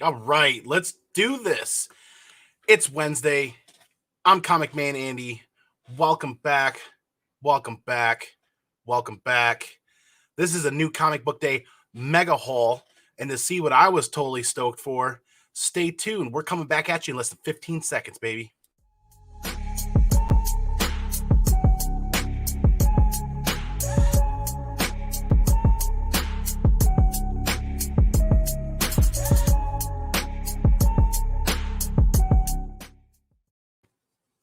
All right, let's do this. It's Wednesday. I'm Comic Man Andy. Welcome back. Welcome back. Welcome back. This is a new comic book day mega haul. And to see what I was totally stoked for, stay tuned. We're coming back at you in less than 15 seconds, baby.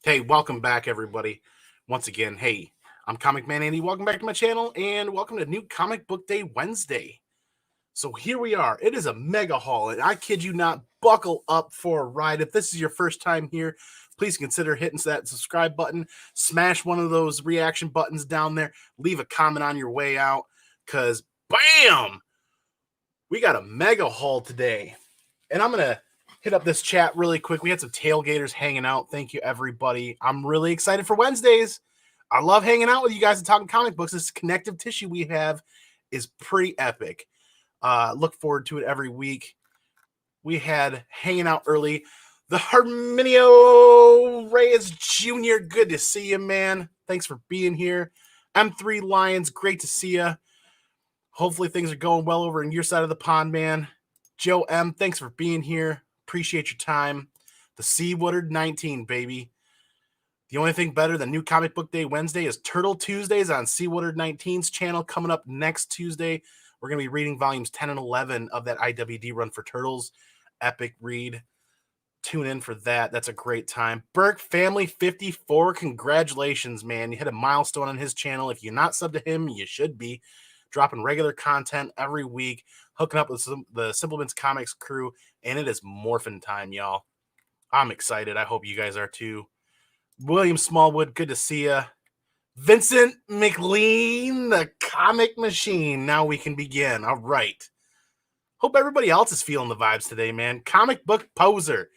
Hey, welcome back, everybody. Once again, hey, I'm Comic Man Andy. Welcome back to my channel, and welcome to New Comic Book Day Wednesday. So here we are. It is a mega haul, and I kid you not, buckle up for a ride. If this is your first time here, please consider hitting that subscribe button. Smash one of those reaction buttons down there. Leave a comment on your way out, because bam! We got a mega haul today. And I'm going to hit up this chat really quick. We had some tailgaters hanging out. Thank you, everybody. I'm really excited for Wednesdays. I love hanging out with you guys and talking comic books. This connective tissue we have is pretty epic. Look forward to it every week. We had hanging out early. The Herminio Reyes Jr., good to see you, man. Thanks for being here. M3 Lions, great to see you. Hopefully things are going well over in your side of the pond, man. Joe M., thanks for being here. Appreciate your time. The C Woodard 19, baby. The only thing better than New Comic Book Day Wednesday is Turtle Tuesdays on C Woodard 19's channel. Coming up next Tuesday, we're going to be reading volumes 10 and 11 of that IWD run for Turtles. Epic read. Tune in for that. That's a great time. Burke Family 54, congratulations, man. You hit a milestone on his channel. If you're not subbed to him, you should be. Dropping regular content every week, hooking up with the Simpleman's Comics crew, and it is morphin' time, y'all. I'm excited. I hope you guys are too. William Smallwood, good to see ya. Vincent McLean, the comic machine. Now we can begin. All right. Hope everybody else is feeling the vibes today, man. Comic Book Poser.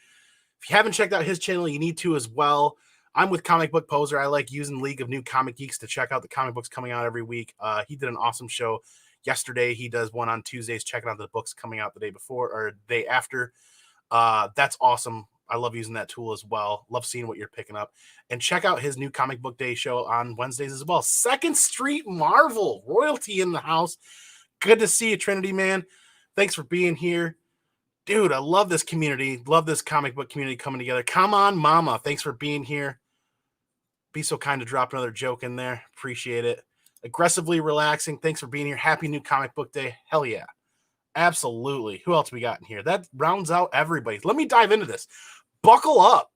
If you haven't checked out his channel, you need to as well. I'm with Comic Book Poser. I like using League of New Comic Geeks to check out the comic books coming out every week. He did an awesome show yesterday. He does one on Tuesdays, checking out the books coming out the day before or the day after. That's awesome. I love using that tool as well. Love seeing what you're picking up. And check out his new Comic Book Day show on Wednesdays as well. Second Street Marvel, royalty in the house. Good to see you, Trinity, man. Thanks for being here. Dude, I love this community. Love this comic book community coming together. Come on, mama. Thanks for being here. Be so kind to drop another joke in there. Appreciate it. Aggressively relaxing. Thanks for being here. Happy New Comic Book Day. Hell yeah. Absolutely. Who else we got in here? That rounds out everybody. Let me dive into this. Buckle up.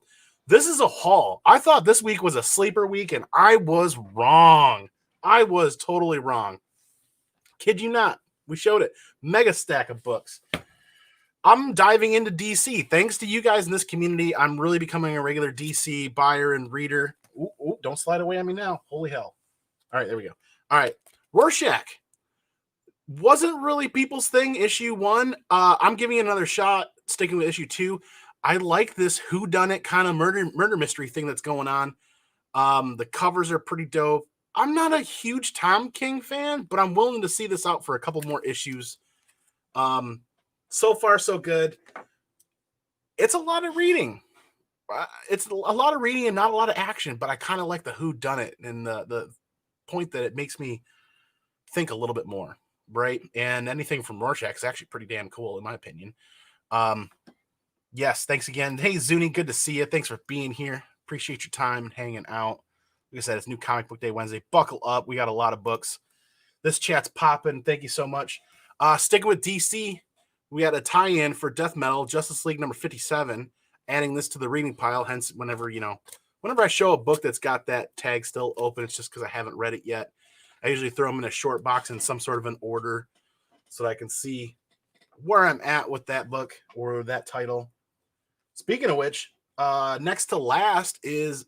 This is a haul. I thought this week was a sleeper week, and I was wrong. I was totally wrong. Kid you not. We showed it. Mega stack of books. I'm diving into DC. Thanks to you guys in this community, I'm really becoming a regular DC buyer and reader. Ooh, don't slide away on me now. Holy hell. All right, there we go. All right. Rorschach. Wasn't really people's thing, issue 1. I'm giving it another shot, sticking with issue 2. I like this whodunit kind of murder mystery thing that's going on. The covers are pretty dope. I'm not a huge Tom King fan, but I'm willing to see this out for a couple more issues. So far, so good. It's a lot of reading. It's a lot of reading and not a lot of action, but I kind of like the whodunit and the point that it makes me think a little bit more, right? And anything from Rorschach is actually pretty damn cool, in my opinion. Yes, thanks again. Hey, Zuni, good to see you. Thanks for being here. Appreciate your time and hanging out. Like I said, it's New Comic Book Day Wednesday. Buckle up. We got a lot of books. This chat's popping. Thank you so much. Sticking with DC, we had a tie-in for Death Metal, Justice League number 57, adding this to the reading pile. Hence, whenever I show a book that's got that tag still open, it's just because I haven't read it yet. I usually throw them in a short box in some sort of an order so that I can see where I'm at with that book or that title. Speaking of which, next to last is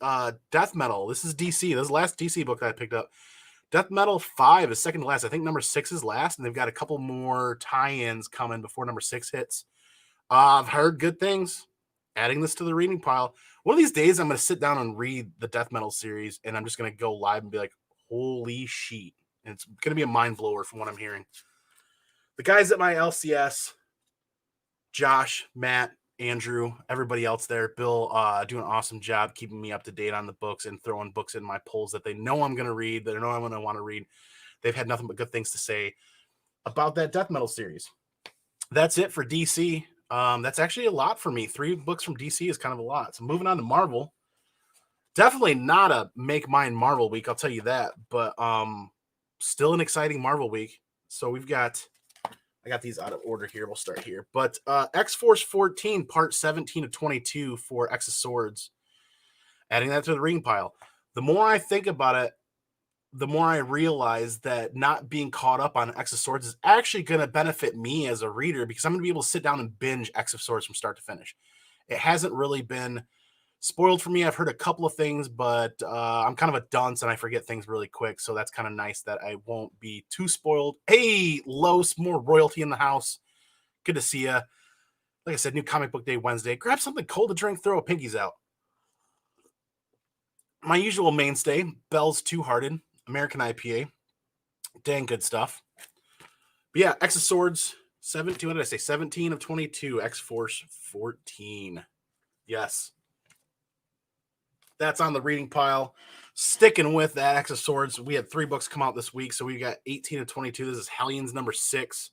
Death Metal. This is DC. This is the last DC book that I picked up. Death Metal 5 is second to last. I think number 6 is last, and they've got a couple more tie-ins coming before number 6 hits. I've heard good things. Adding this to the reading pile. One of these days, I'm going to sit down and read the Death Metal series, and I'm just going to go live and be like, holy shit. And it's going to be a mind blower from what I'm hearing. The guys at my LCS, Josh, Matt, Andrew, everybody else there, Bill, doing an awesome job keeping me up to date on the books and throwing books in my polls that they know I'm going to read, that I know I'm going to want to read. They've had nothing but good things to say about that Death Metal series. That's it for DC. That's actually a lot for me. 3 books from DC is kind of a lot. So moving on to Marvel. Definitely not a make mine Marvel week, I'll tell you that. But still an exciting Marvel week. So we've got, I got these out of order here. We'll start here. But X-Force 14, part 17 of 22 for X of Swords. Adding that to the reading pile. The more I think about it, the more I realize that not being caught up on X of Swords is actually going to benefit me as a reader, because I'm going to be able to sit down and binge X of Swords from start to finish. It hasn't really been spoiled for me. I've heard a couple of things, but I'm kind of a dunce and I forget things really quick. So that's kind of nice that I won't be too spoiled. Hey, Los, more royalty in the house. Good to see you. Like I said, new comic book day Wednesday. Grab something cold to drink, throw a pinkies out. My usual mainstay, Bell's Two-Hearted, American IPA. Dang good stuff. But yeah, X of Swords, 17, what did I say? 17 of 22, X-Force 14. Yes. That's on the reading pile. Sticking with that X of Swords, we had 3 books come out this week, so we got 18 of 22. This is Hellions number 6.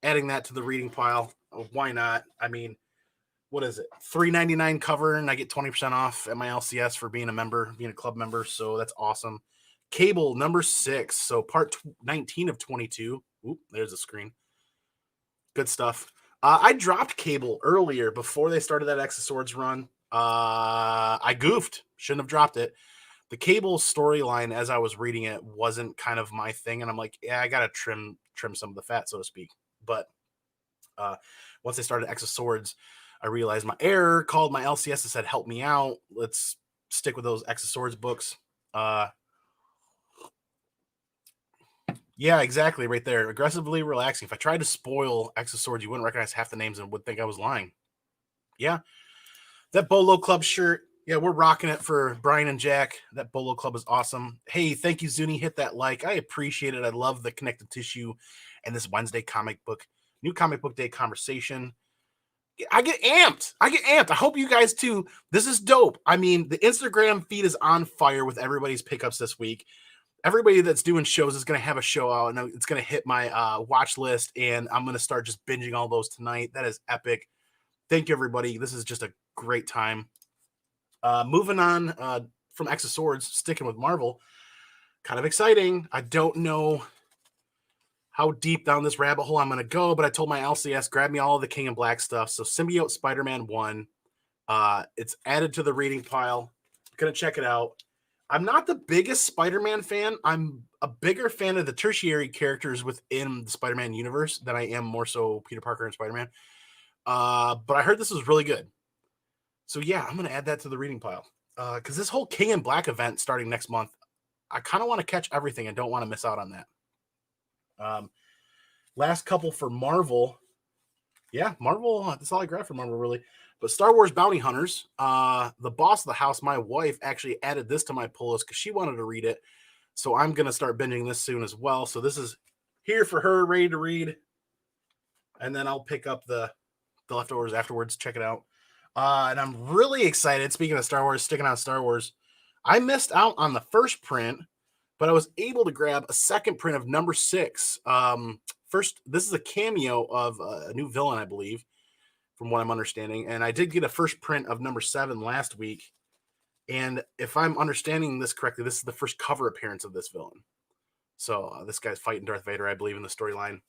Adding that to the reading pile. Oh, why not? I mean, what is it? $3.99 cover, and I get 20% off at my LCS for being a member, being a club member, so that's awesome. Cable number 6, so part 19 of 22. Oop, there's a screen. Good stuff. I dropped Cable earlier before they started that X of Swords run. I goofed. Shouldn't have dropped it. The Cable storyline, as I was reading it, wasn't kind of my thing, and I'm like, yeah, I gotta trim some of the fat, so to speak. But once they started X of Swords, I realized my error. Called my LCS and said, "Help me out. Let's stick with those X of Swords books." Yeah, exactly, right there. Aggressively relaxing. If I tried to spoil X of Swords, you wouldn't recognize half the names and would think I was lying. Yeah. That Bolo Club shirt, yeah, we're rocking it for Brian and Jack. That Bolo Club is awesome. Hey, thank you, Zuni. Hit that like. I appreciate it. I love the connective tissue and this Wednesday new comic book day conversation. I get amped. I hope you guys too. This is dope. I mean, the Instagram feed is on fire with everybody's pickups this week. Everybody that's doing shows is going to have a show out, and it's going to hit my watch list, and I'm going to start just binging all those tonight. That is epic. Thank you, everybody. This is just a great time. Moving on from X of Swords, sticking with Marvel. Kind of exciting. I don't know how deep down this rabbit hole I'm going to go, but I told my LCS, grab me all of the King in Black stuff. So Symbiote Spider-Man 1. It's added to the reading pile. I'm going to check it out. I'm not the biggest Spider-Man fan. I'm a bigger fan of the tertiary characters within the Spider-Man universe than I am more so Peter Parker and Spider-Man. But I heard this was really good. So yeah, I'm going to add that to the reading pile. Because this whole King in Black event starting next month, I kind of want to catch everything and don't want to miss out on that. Last couple for Marvel. Yeah, Marvel, that's all I grabbed for Marvel, really. But Star Wars Bounty Hunters, the boss of the house, my wife, actually added this to my pull list because she wanted to read it. So I'm going to start binging this soon as well. So this is here for her, ready to read. And then I'll pick up the leftovers afterwards. Check it out. And I'm really excited. Speaking of Star Wars, sticking on Star Wars, I missed out on the first print, but I was able to grab a second print of number 6. First, this is a cameo of a new villain, I believe, from what I'm understanding. And I did get a first print of number 7 last week. And if I'm understanding this correctly, this is the first cover appearance of this villain. So this guy's fighting Darth Vader, I believe, in the storyline.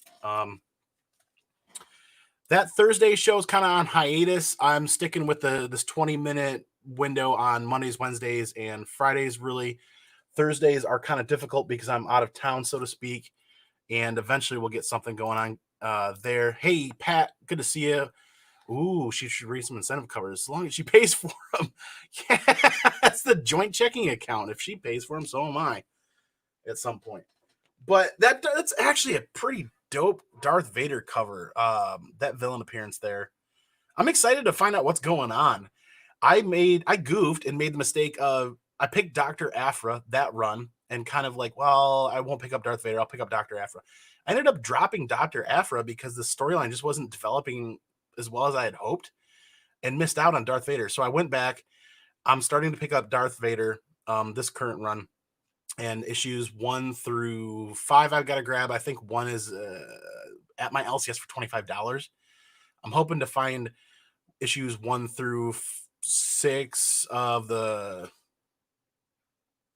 That Thursday show is kind of on hiatus. I'm sticking with this 20-minute window on Mondays, Wednesdays, and Fridays, really. Thursdays are kind of difficult because I'm out of town, so to speak. And eventually we'll get something going on there. Hey, Pat, good to see you. Ooh, she should read some incentive covers as long as she pays for them. Yeah, that's the joint checking account. If she pays for them, so am I at some point. But that's actually a pretty dope Darth Vader cover. That villain appearance there. I'm excited to find out what's going on. I goofed and made the mistake of I picked Dr. Aphra that run and kind of like, well, I won't pick up Darth Vader. I'll pick up Dr. Aphra. I ended up dropping Dr. Aphra because the storyline just wasn't developing as well as I had hoped and missed out on Darth Vader. So I went back. I'm starting to pick up Darth Vader, this current run, and issues 1 through 5 I've got to grab. I think 1 is at my LCS for $25. I'm hoping to find issues 1 through 6 of the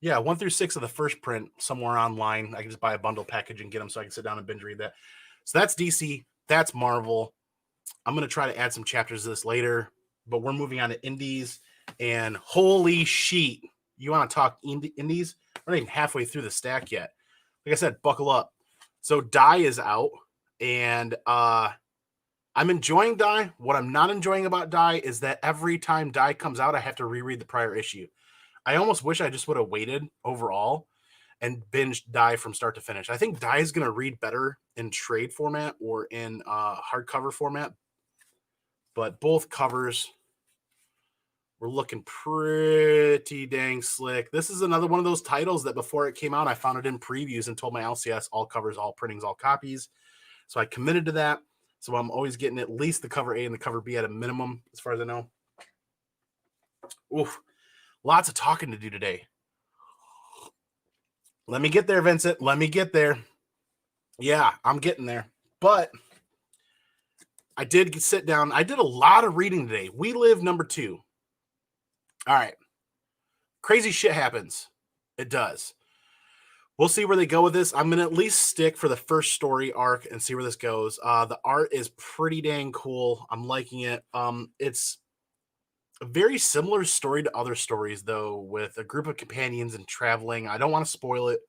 1 through 6 of the first print somewhere online. I can just buy a bundle package and get them so I can sit down and binge read that. So that's DC. That's Marvel. I'm going to try to add some chapters to this later, but we're moving on to indies. And holy shit, you want to talk indies? We're not even halfway through the stack yet. Like I said, buckle up. So Die is out, and I'm enjoying Die. What I'm not enjoying about Die is that every time Die comes out, I have to reread the prior issue. I almost wish I just would have waited overall and binged Die from start to finish. I think Die is going to read better in trade format or in hardcover format, but both covers were looking pretty dang slick. This is another one of those titles that before it came out, I found it in previews and told my LCS, all covers, all printings, all copies. So I committed to that. So I'm always getting at least the cover A and the cover B at a minimum, as far as I know. Oof. Lots of talking to do today. Let me get there, Vincent. Let me get there. Yeah, I'm getting there. But I did sit down. I did a lot of reading today. We Live #2. All right. Crazy shit happens. It does. We'll see where they go with this. I'm going to at least stick for the first story arc and see where this goes. The art is pretty dang cool. I'm liking it. It's a very similar story to other stories, though, with a group of companions and traveling. I don't want to spoil it.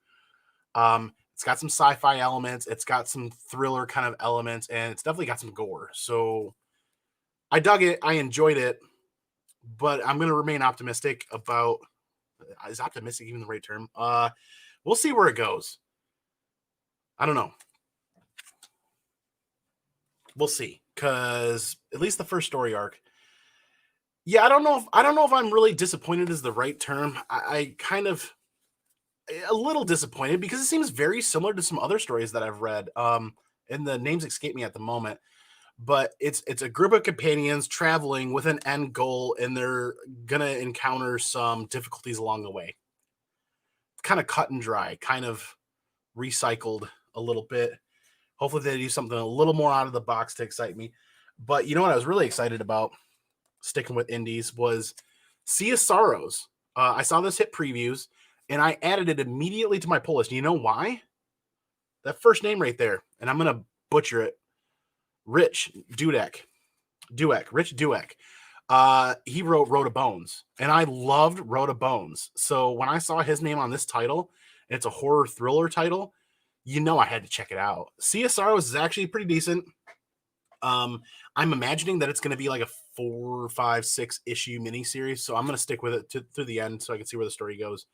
It's got some sci-fi elements. It's got some thriller kind of elements, and it's definitely got some gore. So I dug it. I enjoyed it. But I'm going to remain optimistic about, is optimistic even the right term? We'll see where it goes. I don't know. We'll see, because at least the first story arc. Yeah, I don't know if I'm really disappointed is the right term. I kind of a little disappointed because it seems very similar to some other stories that I've read. And the names escape me at the moment. But it's a group of companions traveling with an end goal, and they're going to encounter some difficulties along the way. Kind of cut and dry, kind of recycled a little bit. Hopefully they do something a little more out of the box to excite me. But you know what I was really excited about, sticking with indies, was Sea of Sorrows. I saw this hit previews, and I added it immediately to my pull list. You know why? That first name right there, and I'm going to butcher it. Rich Dueck. He wrote Road of Bones, and I loved Road of Bones. So when I saw his name on this title, and it's a horror thriller title, you know I had to check it out. Sea of Sorrows is actually pretty decent. I'm imagining that it's going to be like a 4, 5, 6 issue miniseries, so I'm going to stick with it through the end so I can see where the story goes.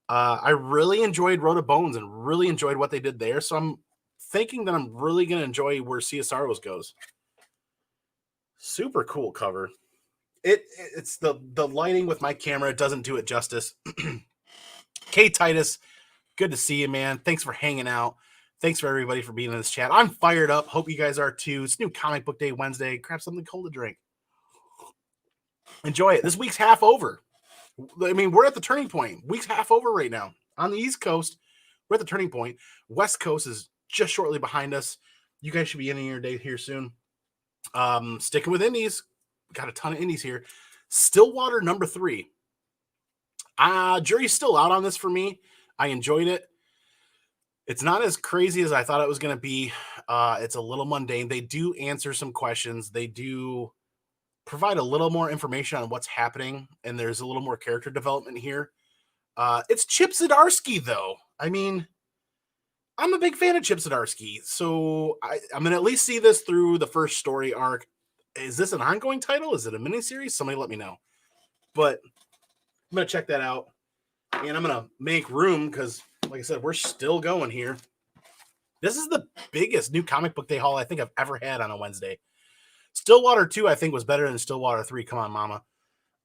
I really enjoyed Road of Bones and really enjoyed what they did there, so I'm thinking that I'm really going to enjoy where Sea of Sorrows goes. Super cool cover. It's the lighting with my camera doesn't do it justice. K Titus, good to see you, man. Thanks for hanging out. Thanks for everybody for being in this chat. I'm fired up. Hope you guys are too. It's new Comic Book Day Wednesday. Grab something cold to drink. Enjoy it. This week's half over. I mean, we're at the turning point. Week's half over right now. On the East Coast, we're at the turning point. West Coast is just shortly behind us. You guys should be ending your day here soon. Sticking with indies. Got a ton of indies here. Stillwater #3. Jury's still out on this for me. I enjoyed it. It's not as crazy as I thought it was going to be. It's a little mundane. They do answer some questions. They do provide a little more information on what's happening, and there's a little more character development here. It's Chip Zdarsky, though. I mean, I'm a big fan of Chip Zdarsky, so I'm going to at least see this through the first story arc. Is this an ongoing title? Is it a miniseries? Somebody let me know. But I'm going to check that out, and I'm going to make room because, like I said, we're still going here. This is the biggest new comic book day haul I think I've ever had on a Wednesday. Stillwater 2, I think, was better than Stillwater 3. Come on, mama.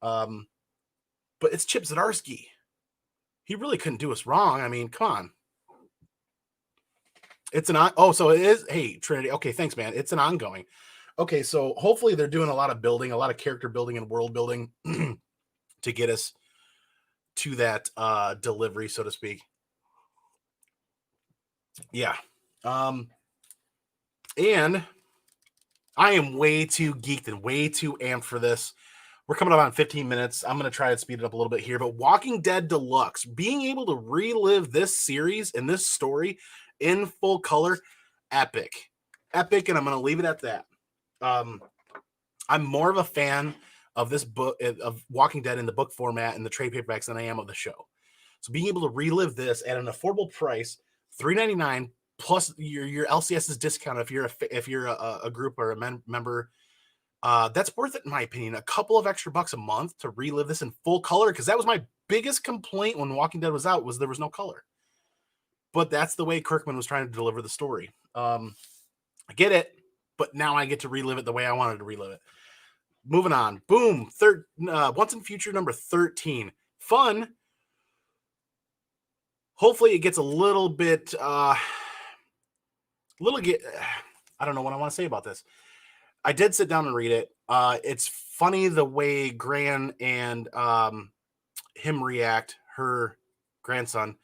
But it's Chip Zdarsky. He really couldn't do us wrong. I mean, come on. It's an so it is. Hey, Trinity. Okay, thanks, man. It's an ongoing. Okay, so hopefully they're doing a lot of building, a lot of character building and world building to get us to that delivery, so to speak. Yeah. And I am way too geeked and way too amped for this. We're coming up on 15 minutes. I'm going to try to speed it up a little bit here, but Walking Dead Deluxe, being able to relive this series and this story in full color, epic. Epic, and I'm going to leave it at that. I'm more of a fan of this book, of Walking Dead in the book format and the trade paperbacks than I am of the show. So being able to relive this at an affordable price, $3.99 plus your LCS's discount if you're a group or a member, that's worth it in my opinion. A couple of extra bucks a month to relive this in full color, because that was my biggest complaint when Walking Dead was out, was there was no color. But that's the way Kirkman was trying to deliver the story. I get it, but now I get to relive it the way I wanted to relive it. Moving on. Boom. Once in Future number 13. Fun. Hopefully it gets a little bit, I don't know what I want to say about this. I did sit down and read it. It's funny the way Gran and him react, her grandson,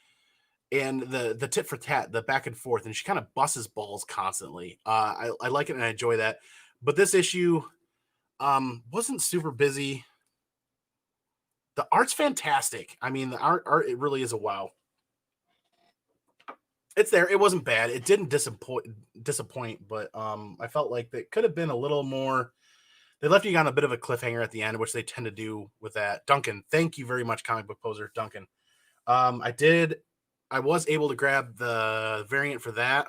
and the tit for tat, the back and forth, and she kind of busts balls constantly. I like it and I enjoy that. But this issue wasn't super busy. The art's fantastic. I mean, the art it really is a wow. It's there. It wasn't bad. It didn't disappoint, but I felt like it could have been a little more. They left you on a bit of a cliffhanger at the end, which they tend to do with that. Duncan, thank you very much, comic book poser Duncan. I was able to grab the variant for that,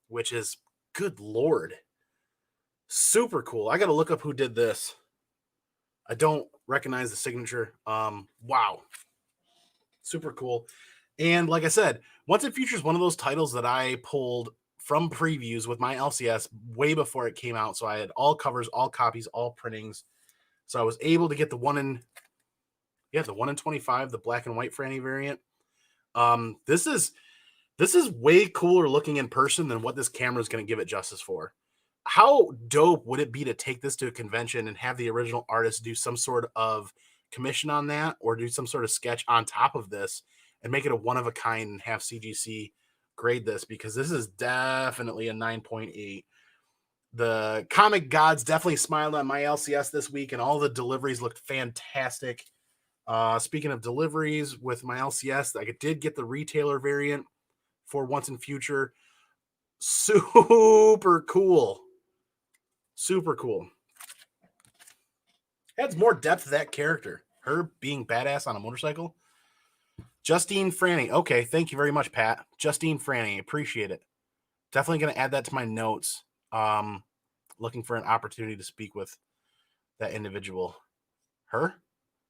which is, good Lord, super cool. I got to look up who did this. I don't recognize the signature. Wow. Super cool. And like I said, Once in Future is one of those titles that I pulled from previews with my LCS way before it came out. So I had all covers, all copies, all printings. So I was able to get the 1 in 25, the black and white Franny variant. This is way cooler looking in person than what this camera is going to give it justice for. How dope would it be to take this to a convention and have the original artist do some sort of commission on that, or do some sort of sketch on top of this and make it a one of a kind and have CGC grade this, because this is definitely a 9.8. The comic gods definitely smiled on my LCS this week, and all the deliveries looked fantastic. Speaking of deliveries with my LCS, I did get the retailer variant for Once in Future. Super cool. Super cool. Adds more depth to that character. Her being badass on a motorcycle. Justine Franny. Okay, thank you very much, Pat. Justine Franny. Appreciate it. Definitely going to add that to my notes. Looking for an opportunity to speak with that individual. Her?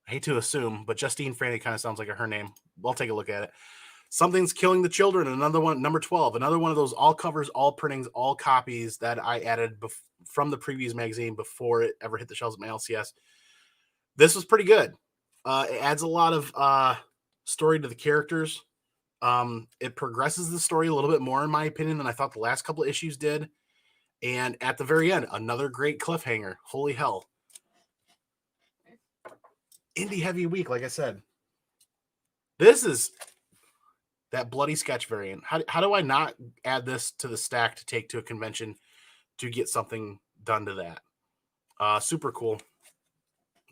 I hate to assume, but Justine Franny kind of sounds like her name. I'll take a look at it. Something's Killing the Children. Another one, number 12. Another one of those all covers, all printings, all copies that I added from the previews magazine before it ever hit the shelves of my LCS. This was pretty good. It adds a lot of story to the characters. It progresses the story a little bit more, in my opinion, than I thought the last couple of issues did. And at the very end, another great cliffhanger. Holy hell. Indie heavy week, like I said. This is that bloody sketch variant. How do I not add this to the stack to take to a convention to get something done to that? Super cool.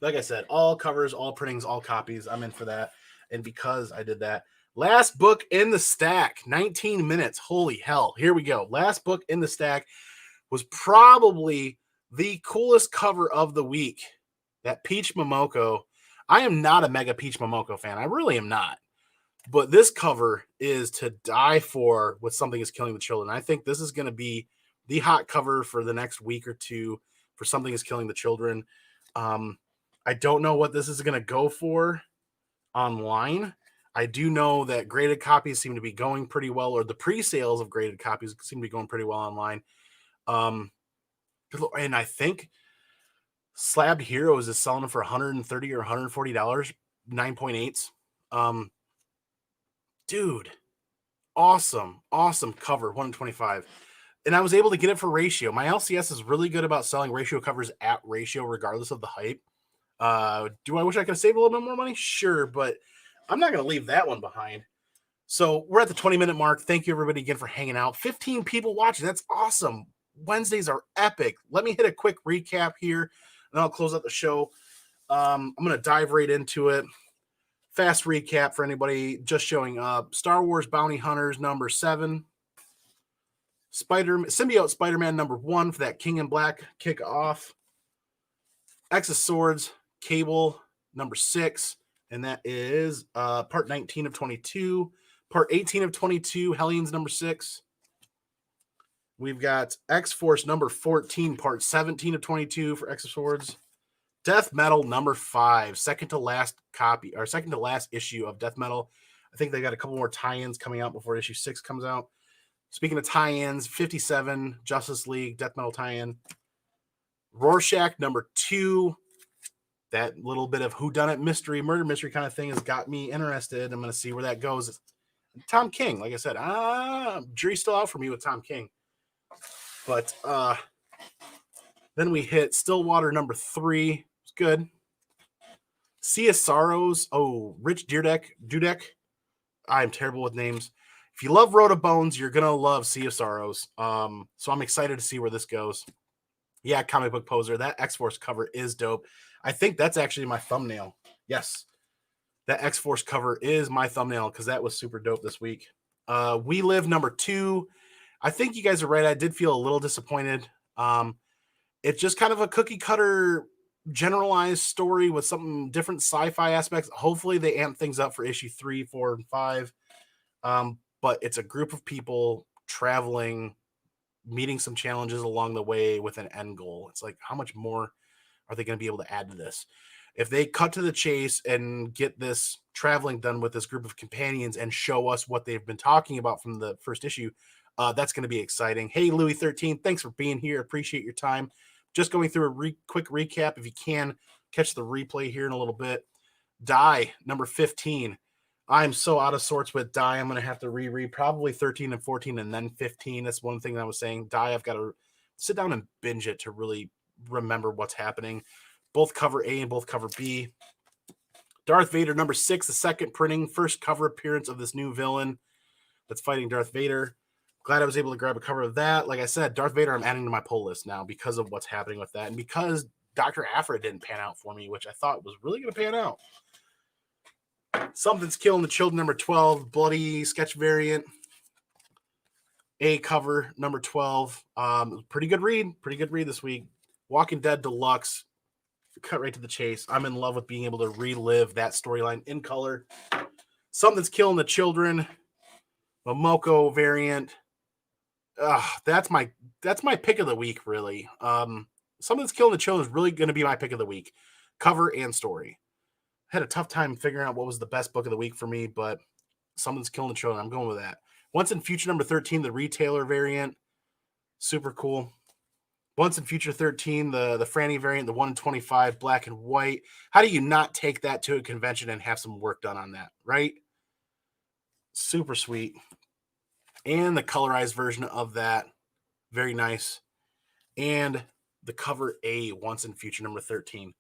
Like I said, all covers, all printings, all copies. I'm in for that. And because I did that, last book in the stack, 19 minutes. Holy hell. Here we go. Last book in the stack was probably the coolest cover of the week. That Peach Momoko. I am not a mega Peach Momoko fan. I really am not. But this cover is to die for with Something is Killing the Children. I think this is going to be the hot cover for the next week or two for Something is Killing the Children. I don't know what this is going to go for online. I do know that graded copies seem to be going pretty well, or the pre-sales of graded copies seem to be going pretty well online. And I think Slabbed Heroes is selling them for $130 or $140, 9.8s. Dude, awesome cover, 125. And I was able to get it for Ratio. My LCS is really good about selling Ratio covers at Ratio, regardless of the hype. Do I wish I could save a little bit more money? Sure, but I'm not going to leave that one behind. So we're at the 20-minute mark. Thank you, everybody, again, for hanging out. 15 people watching. That's awesome. Wednesdays are epic. Let me hit a quick recap here, and I'll close out the show. I'm going to dive right into it. Fast recap for anybody just showing up. Star Wars Bounty Hunters number 7. Symbiote Spider-Man number 1 for that King in Black kickoff. X of Swords Cable number 6, and that is part 19 of 22. Part 18 of 22, Hellions number 6. We've got X-Force number 14, part 17 of 22 for X of Swords. Death Metal number 5, second to last issue of Death Metal. I think they got a couple more tie-ins coming out before issue 6 comes out. Speaking of tie-ins, 57, Justice League, Death Metal tie-in. Rorschach number 2. That little bit of whodunit mystery, murder mystery kind of thing has got me interested. I'm going to see where that goes. Tom King, like I said, jury's still out for me with Tom King. But then we hit Stillwater number 3. It's good. Sea of Sorrows. Oh, Rich Dudek. I'm terrible with names. If you love Road of Bones, you're going to love Sea of Sorrows. So I'm excited to see where this goes. Yeah, Comic Book Poser. That X-Force cover is dope. I think that's actually my thumbnail. Yes. That X-Force cover is my thumbnail because that was super dope this week. We Live number 2. I think you guys are right. I did feel a little disappointed. It's just kind of a cookie cutter generalized story with some different sci-fi aspects. Hopefully they amp things up for issue 3, 4, and 5. But it's a group of people traveling, meeting some challenges along the way with an end goal. It's like, how much more are they going to be able to add to this? If they cut to the chase and get this traveling done with this group of companions and show us what they've been talking about from the first issue, that's going to be exciting. Hey, Louis 13, thanks for being here. Appreciate your time. Just going through a quick recap. If you can, catch the replay here in a little bit. Die, number 15. I'm so out of sorts with Die. I'm going to have to reread probably 13 and 14 and then 15. That's one thing that I was saying. Die, I've got to sit down and binge it to really remember what's happening. Both cover A and both cover B. Darth Vader, number 6, the second printing, first cover appearance of this new villain that's fighting Darth Vader. Glad I was able to grab a cover of that. Like I said, Darth Vader I'm adding to my pull list now because of what's happening with that and because Dr. Aphra didn't pan out for me, which I thought was really going to pan out. Something's Killing the Children, number 12, bloody sketch variant. A cover, number 12. Pretty good read this week. Walking Dead Deluxe, cut right to the chase. I'm in love with being able to relive that storyline in color. Something's Killing the Children, Momoko variant. That's my pick of the week, really. Something's Killing the Children is really going to be my pick of the week, cover and story. Had a tough time figuring out what was the best book of the week for me, but Something's Killing the Children. I'm going with that. Once in Future number 13, the retailer variant. Super cool. Once in Future 13, the Franny variant, the 1 in 25, black and white. How do you not take that to a convention and have some work done on that, right? Super sweet. And the colorized version of that. Very nice. And the cover A, Once in Future number 13.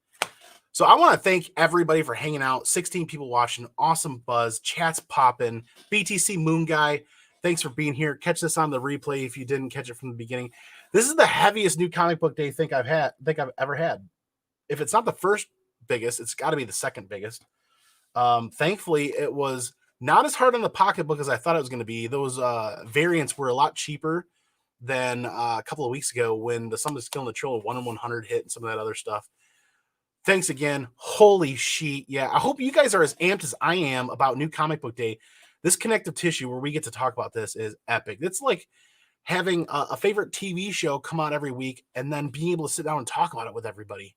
So I want to thank everybody for hanging out. 16 people watching. Awesome buzz. Chat's popping. BTC Moon Guy, thanks for being here. Catch this on the replay if you didn't catch it from the beginning. This is the heaviest new comic book day I've ever had. If it's not the first biggest, it's got to be the second biggest. Thankfully, it was not as hard on the pocketbook as I thought it was going to be. Those variants were a lot cheaper than a couple of weeks ago when the Something's Killing the Children 1 in 100 hit and some of that other stuff. Thanks again. Holy shit. Yeah, I hope you guys are as amped as I am about New Comic Book Day. This connective tissue where we get to talk about this is epic. It's like having a favorite TV show come out every week and then being able to sit down and talk about it with everybody,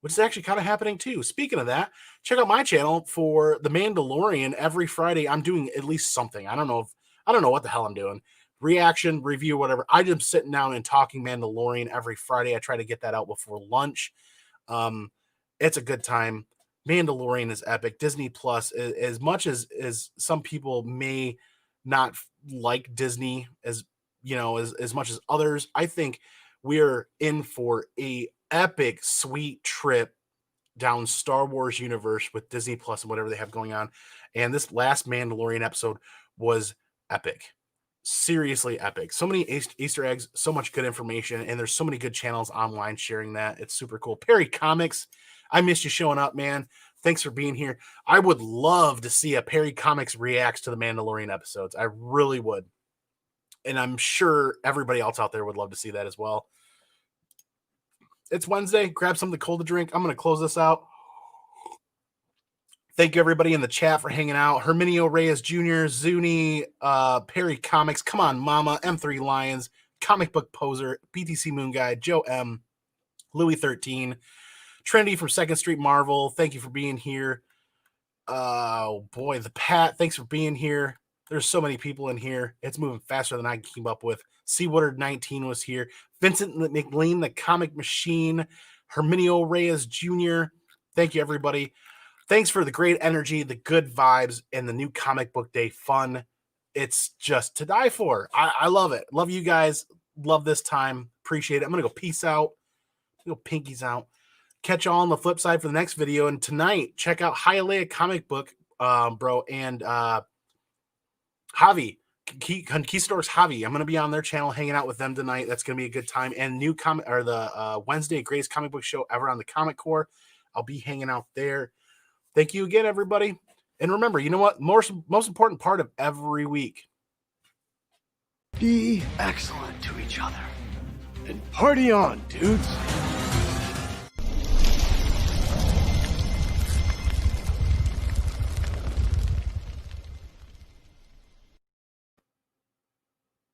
which is actually kind of happening too. Speaking of that, check out my channel for The Mandalorian. Every Friday, I'm doing at least something. I don't know what the hell I'm doing. Reaction, review, whatever. I just sitting down and talking Mandalorian every Friday. I try to get that out before lunch. It's a good time. Mandalorian is epic. Disney Plus, as much as some people may not like Disney as as much as others. I think we're in for a epic, sweet trip down Star Wars universe with Disney Plus and whatever they have going on. And this last Mandalorian episode was epic. Seriously epic. So many Easter eggs, so much good information, and there's so many good channels online sharing that. It's super cool. Perry Comics, I missed you showing up, man. Thanks for being here. I would love to see a Perry Comics reacts to the Mandalorian episodes. I really would. And I'm sure everybody else out there would love to see that as well. It's Wednesday. Grab something cold to drink. I'm going to close this out. Thank you, everybody in the chat, for hanging out. Herminio Reyes Jr., Zuni, Perry Comics, Come On Mama, M3 Lions, Comic Book Poser, BTC Moon Guy, Joe M, Louis 13, Trinity from 2nd Street Marvel. Thank you for being here. Oh, boy, the Pat, thanks for being here. There's so many people in here. It's moving faster than I can keep up with. C. Woodard 19 was here. Vincent McLean, the Comic Machine, Herminio Reyes Jr. Thank you, everybody. Thanks for the great energy, the good vibes, and the new comic book day fun. It's just to die for. I love it. Love you guys. Love this time. Appreciate it. I'm going to go peace out. Go pinkies out. Catch y'all on the flip side for the next video. And tonight, check out Hialeah Comic Book, bro, and Javi, Conquistadors Javi. I'm going to be on their channel hanging out with them tonight. That's going to be a good time. And the Wednesday greatest comic book show ever on the Comic Core. I'll be hanging out there. Thank you again, everybody. And remember, you know what? Most important part of every week. Be excellent to each other. And party on, dudes.